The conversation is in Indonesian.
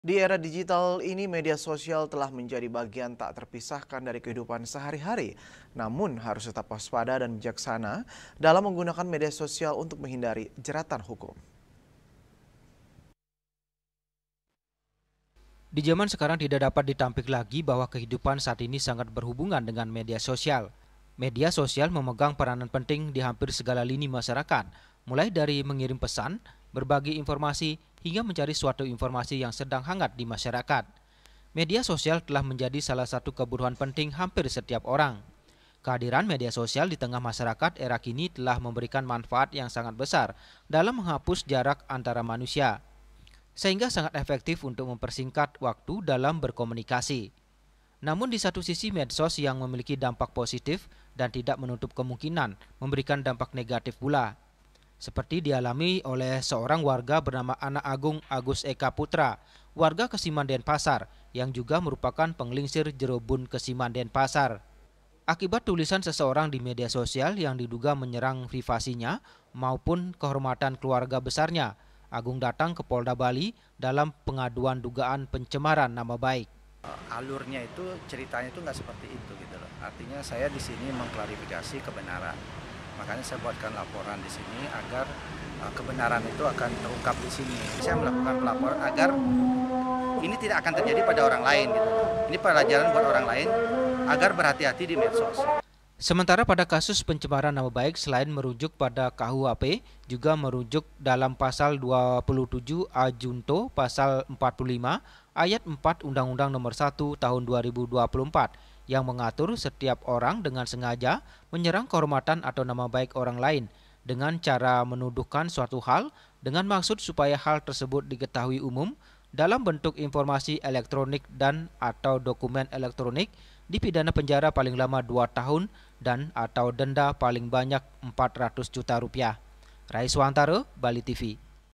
Di era digital ini, media sosial telah menjadi bagian tak terpisahkan dari kehidupan sehari-hari. Namun, harus tetap waspada dan bijaksana dalam menggunakan media sosial untuk menghindari jeratan hukum. Di zaman sekarang tidak dapat ditampik lagi bahwa kehidupan saat ini sangat berhubungan dengan media sosial. Media sosial memegang peranan penting di hampir segala lini masyarakat, mulai dari mengirim pesan, berbagi informasi, hingga mencari suatu informasi yang sedang hangat di masyarakat. Media sosial telah menjadi salah satu kebutuhan penting hampir setiap orang. Kehadiran media sosial di tengah masyarakat era kini telah memberikan manfaat yang sangat besar dalam menghapus jarak antara manusia, sehingga sangat efektif untuk mempersingkat waktu dalam berkomunikasi. Namun di satu sisi medsos yang memiliki dampak positif dan tidak menutup kemungkinan memberikan dampak negatif pula. Seperti dialami oleh seorang warga bernama Anak Agung Agus Eka Putra, warga Kesiman Denpasar, yang juga merupakan penglingsir Jerobun Kesiman Denpasar. Akibat tulisan seseorang di media sosial yang diduga menyerang privasinya maupun kehormatan keluarga besarnya, Agung datang ke Polda Bali dalam pengaduan dugaan pencemaran nama baik. Alurnya itu ceritanya itu nggak seperti itu gitu loh. Artinya saya di sini mengklarifikasi kebenaran. Makanya saya buatkan laporan di sini agar kebenaran itu akan terungkap di sini. Saya melakukan pelaporan agar ini tidak akan terjadi pada orang lain gitu loh. Ini pelajaran buat orang lain agar berhati-hati di medsos. Sementara pada kasus pencemaran nama baik, selain merujuk pada KUHP, juga merujuk dalam pasal 27 A Junto pasal 45 ayat 4 Undang-Undang Nomor 1 Tahun 2024 yang mengatur setiap orang dengan sengaja menyerang kehormatan atau nama baik orang lain dengan cara menuduhkan suatu hal dengan maksud supaya hal tersebut diketahui umum dalam bentuk informasi elektronik dan atau dokumen elektronik, dipidana penjara paling lama 2 tahun dan atau denda paling banyak 400 juta rupiah. Raiswantaro, Bali TV.